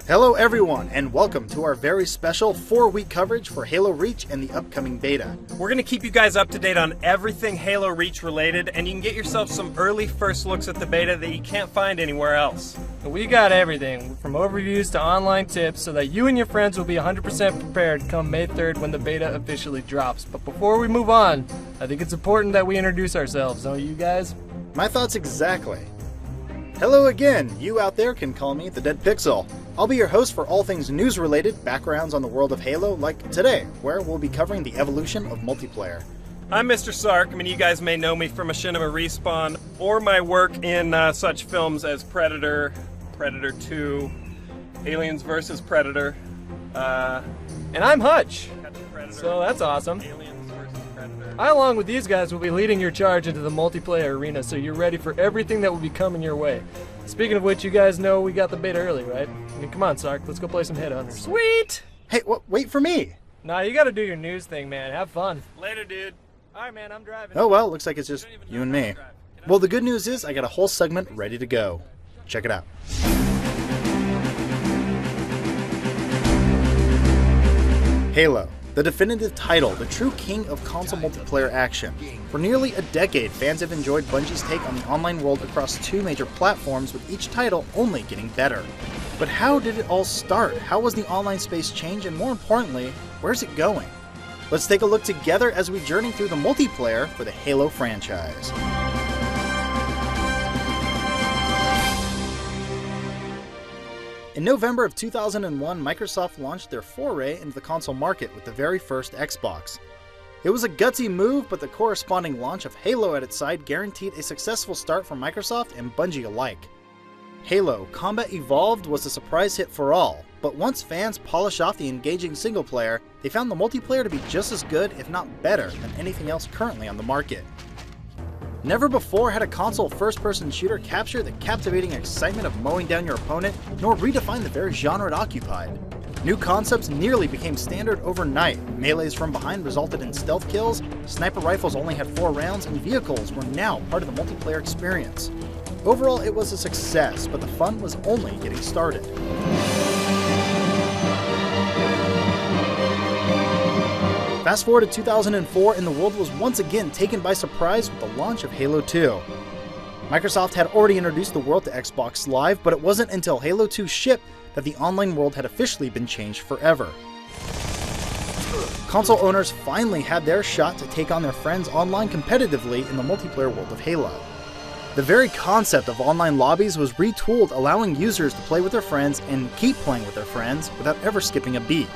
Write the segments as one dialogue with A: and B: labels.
A: Hello everyone, and welcome to our very special 4-week coverage for Halo Reach and the upcoming beta.
B: We're going to keep you guys up to date on everything Halo Reach related, and you can get yourself some early first looks at the beta that you can't find anywhere else.
C: We got everything, from overviews to online tips, so that you and your friends will be 100% prepared come May 3rd when the beta officially drops. But before we move on, I think it's important that we introduce ourselves, don't you guys?
A: My thoughts exactly. Hello again, you out there can call me the Dead Pixel. I'll be your host for all things news-related, backgrounds on the world of Halo, like today, where we'll be covering the evolution of multiplayer.
B: I'm Mr. Sark. You guys may know me from Machinima Respawn, or my work in such films as Predator, Predator 2, Aliens vs. Predator.
C: And I'm Hutch, so that's awesome.
B: Aliens vs. Predator.
C: I, along with these guys, will be leading your charge into the multiplayer arena, so you're ready for everything that will be coming your way. Speaking of which, you guys know we got the beta early, right? I mean, come on, Sark, let's go play some Headhunters.
B: Sweet!
A: Hey, wait for me!
C: Nah, you gotta do your news thing, man. Have fun.
B: Later, dude.
C: Alright, man, I'm driving.
A: Oh well, looks like it's just you and me. Well, the good news is I got a whole segment ready to go. Check it out. Halo, the definitive title, the true king of console multiplayer action. For nearly a decade, fans have enjoyed Bungie's take on the online world across 2 major platforms, with each title only getting better. But how did it all start? How was the online space change, and more importantly, where's it going? Let's take a look together as we journey through the multiplayer for the Halo franchise. In November of 2001, Microsoft launched their foray into the console market with the very first Xbox. It was a gutsy move, but the corresponding launch of Halo at its side guaranteed a successful start for Microsoft and Bungie alike. Halo: Combat Evolved was a surprise hit for all, but once fans polished off the engaging single player, they found the multiplayer to be just as good, if not better, than anything else currently on the market. Never before had a console first-person shooter captured the captivating excitement of mowing down your opponent, nor redefined the very genre it occupied. New concepts nearly became standard overnight. Melees from behind resulted in stealth kills, sniper rifles only had 4 rounds, and vehicles were now part of the multiplayer experience. Overall, it was a success, but the fun was only getting started. Fast forward to 2004, and the world was once again taken by surprise with the launch of Halo 2. Microsoft had already introduced the world to Xbox Live, but it wasn't until Halo 2 shipped that the online world had officially been changed forever. Console owners finally had their shot to take on their friends online competitively in the multiplayer world of Halo. The very concept of online lobbies was retooled, allowing users to play with their friends and keep playing with their friends without ever skipping a beat.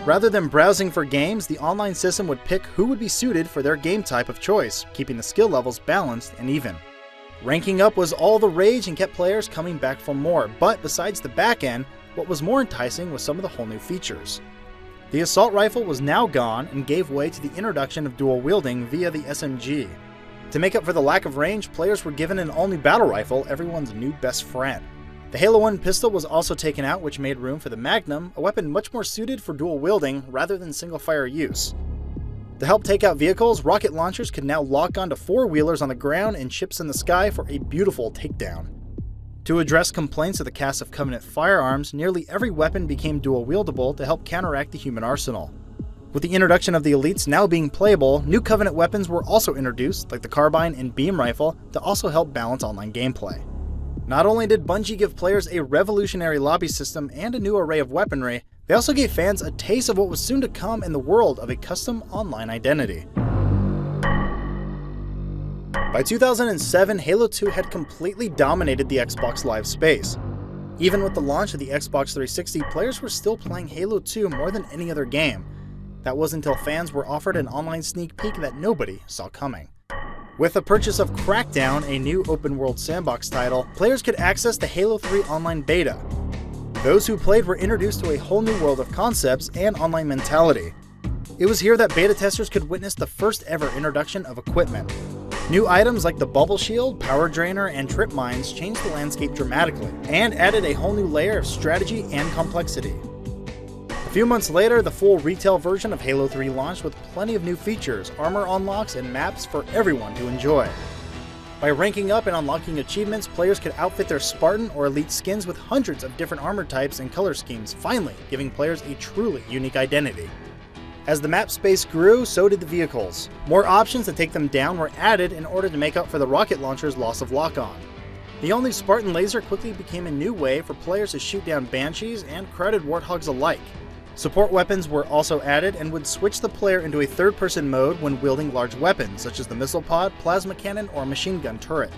A: Rather than browsing for games, the online system would pick who would be suited for their game type of choice, keeping the skill levels balanced and even. Ranking up was all the rage and kept players coming back for more, but besides the back end, what was more enticing was some of the whole new features. The assault rifle was now gone and gave way to the introduction of dual wielding via the SMG. To make up for the lack of range, players were given an all-new battle rifle, everyone's new best friend. The Halo 1 pistol was also taken out, which made room for the Magnum, a weapon much more suited for dual wielding rather than single-fire use. To help take out vehicles, rocket launchers could now lock onto 4-wheelers on the ground and ships in the sky for a beautiful takedown. To address complaints of the cast of Covenant firearms, nearly every weapon became dual-wieldable to help counteract the human arsenal. With the introduction of the Elites now being playable, new Covenant weapons were also introduced, like the Carbine and Beam Rifle, to also help balance online gameplay. Not only did Bungie give players a revolutionary lobby system and a new array of weaponry, they also gave fans a taste of what was soon to come in the world of a custom online identity. By 2007, Halo 2 had completely dominated the Xbox Live space. Even with the launch of the Xbox 360, players were still playing Halo 2 more than any other game. That was until fans were offered an online sneak peek that nobody saw coming. With the purchase of Crackdown, a new open-world sandbox title, players could access the Halo 3 online beta. Those who played were introduced to a whole new world of concepts and online mentality. It was here that beta testers could witness the first ever introduction of equipment. New items like the Bubble Shield, Power Drainer, and Trip Mines changed the landscape dramatically, and added a whole new layer of strategy and complexity. A few months later, the full retail version of Halo 3 launched with plenty of new features, armor unlocks, and maps for everyone to enjoy. By ranking up and unlocking achievements, players could outfit their Spartan or Elite skins with hundreds of different armor types and color schemes, finally giving players a truly unique identity. As the map space grew, so did the vehicles. More options to take them down were added in order to make up for the rocket launcher's loss of lock-on. The all-new Spartan laser quickly became a new way for players to shoot down Banshees and crowded Warthogs alike. Support weapons were also added and would switch the player into a third-person mode when wielding large weapons, such as the missile pod, plasma cannon, or machine gun turret.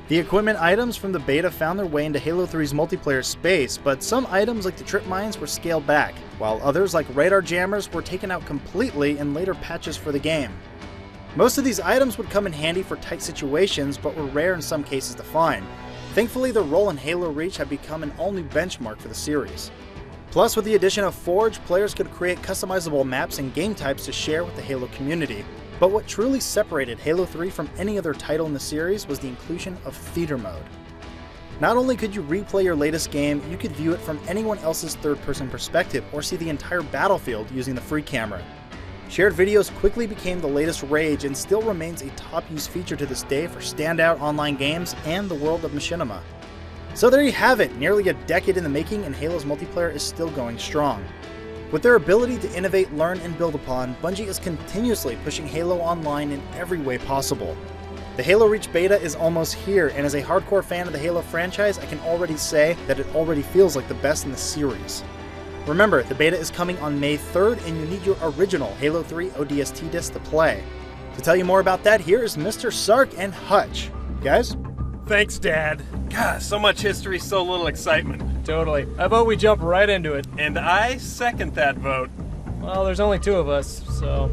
A: The equipment items from the beta found their way into Halo 3's multiplayer space, but some items like the trip mines were scaled back, while others like radar jammers were taken out completely in later patches for the game. Most of these items would come in handy for tight situations, but were rare in some cases to find. Thankfully, their role in Halo Reach had become an all-new benchmark for the series. Plus, with the addition of Forge, players could create customizable maps and game types to share with the Halo community. But what truly separated Halo 3 from any other title in the series was the inclusion of Theater Mode. Not only could you replay your latest game, you could view it from anyone else's third-person perspective or see the entire battlefield using the free camera. Shared videos quickly became the latest rage and still remains a top-used feature to this day for standout online games and the world of machinima. So there you have it, nearly a decade in the making and Halo's multiplayer is still going strong. With their ability to innovate, learn, and build upon, Bungie is continuously pushing Halo Online in every way possible. The Halo Reach beta is almost here, and as a hardcore fan of the Halo franchise, I can already say that it already feels like the best in the series. Remember, the beta is coming on May 3rd, and you need your original Halo 3 ODST disc to play. To tell you more about that, here is Mr. Sark and Hutch. Guys?
B: Thanks, Dad. God, so much history, so little excitement.
C: Totally. How about we jump right into it?
B: And I second that vote.
C: Well, there's only two of us, so...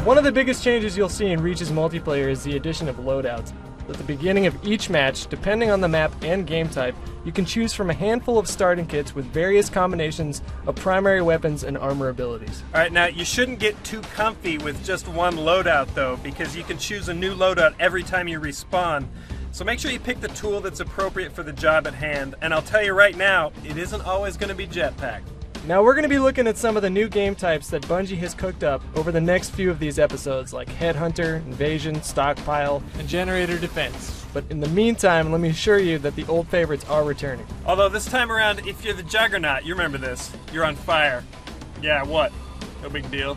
C: One of the biggest changes you'll see in Reach's multiplayer is the addition of loadouts. At the beginning of each match, depending on the map and game type, you can choose from a handful of starting kits with various combinations of primary weapons and armor abilities.
B: Alright, now you shouldn't get too comfy with just one loadout though, because you can choose a new loadout every time you respawn. So make sure you pick the tool that's appropriate for the job at hand, and I'll tell you right now, it isn't always going to be jetpack.
C: Now we're going to be looking at some of the new game types that Bungie has cooked up over the next few of these episodes, like Headhunter, Invasion, Stockpile, and Generator Defense. But in the meantime, let me assure you that the old favorites are returning.
B: Although this time around, if you're the Juggernaut, you remember this. You're on fire. Yeah, what? No big deal.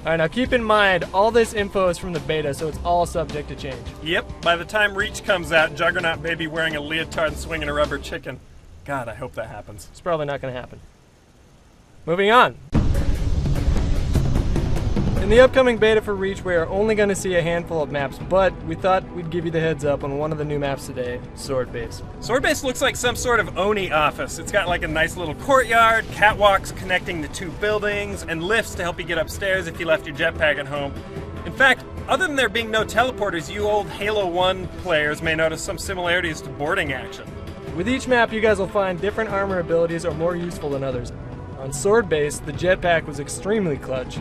C: Alright, now keep in mind, all this info is from the beta, so it's all subject to change.
B: Yep, by the time Reach comes out, Juggernaut may be wearing a leotard and swinging a rubber chicken. God, I hope that happens.
C: It's probably not going to happen. Moving on. In the upcoming beta for Reach, we are only going to see a handful of maps, but we thought we'd give you the heads up on one of the new maps today, Sword Base.
B: Sword Base looks like some sort of Oni office. It's got like a nice little courtyard, catwalks connecting the two buildings, and lifts to help you get upstairs if you left your jetpack at home. In fact, other than there being no teleporters, you old Halo 1 players may notice some similarities to boarding action.
C: With each map, you guys will find different armor abilities are more useful than others. On Sword Base, the jetpack was extremely clutch,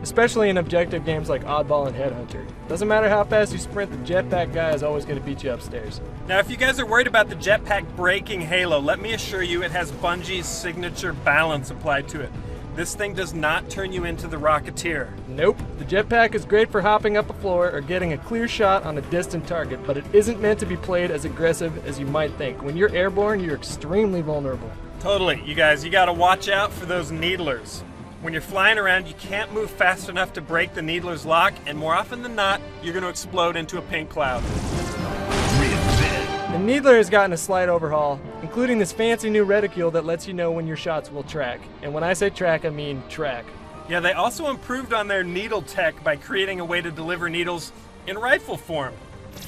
C: especially in objective games like Oddball and Headhunter. Doesn't matter how fast you sprint, the jetpack guy is always going to beat you upstairs.
B: Now, if you guys are worried about the jetpack breaking Halo, let me assure you it has Bungie's signature balance applied to it. This thing does not turn you into the Rocketeer.
C: Nope. The jetpack is great for hopping up a floor or getting a clear shot on a distant target, but it isn't meant to be played as aggressive as you might think. When you're airborne, you're extremely vulnerable.
B: Totally. You guys, you gotta watch out for those needlers. When you're flying around, you can't move fast enough to break the needler's lock, and more often than not, you're gonna explode into a pink cloud.
C: The Needler has gotten a slight overhaul, including this fancy new reticule that lets you know when your shots will track. And when I say track, I mean track.
B: Yeah, they also improved on their needle tech by creating a way to deliver needles in rifle form.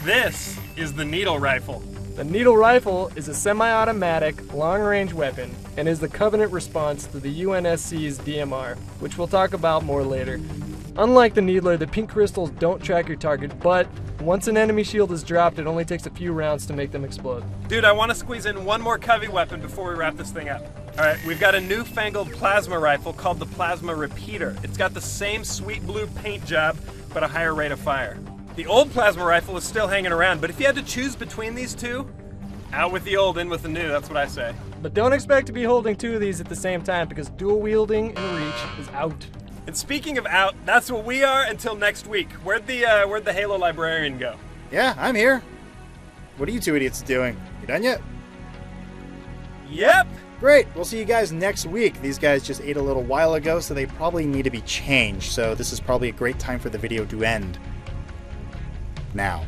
B: This is the needle rifle.
C: The Needle Rifle is a semi-automatic, long-range weapon and is the Covenant response to the UNSC's DMR, which we'll talk about more later. Unlike the Needler, the pink crystals don't track your target, but once an enemy shield is dropped, it only takes a few rounds to make them explode.
B: Dude, I want to squeeze in one more Covey weapon before we wrap this thing up. Alright, we've got a newfangled plasma rifle called the Plasma Repeater. It's got the same sweet blue paint job, but a higher rate of fire. The old plasma rifle is still hanging around, but if you had to choose between these two, out with the old, in with the new, that's what I say.
C: But don't expect to be holding two of these at the same time because dual wielding in Reach is out.
B: And speaking of out, that's what we are until next week. Where'd the Halo librarian go?
A: Yeah, I'm here. What are you two idiots doing? You done yet?
B: Yep.
A: Great, we'll see you guys next week. These guys just ate a little while ago, so they probably need to be changed. So this is probably a great time for the video to end. Now.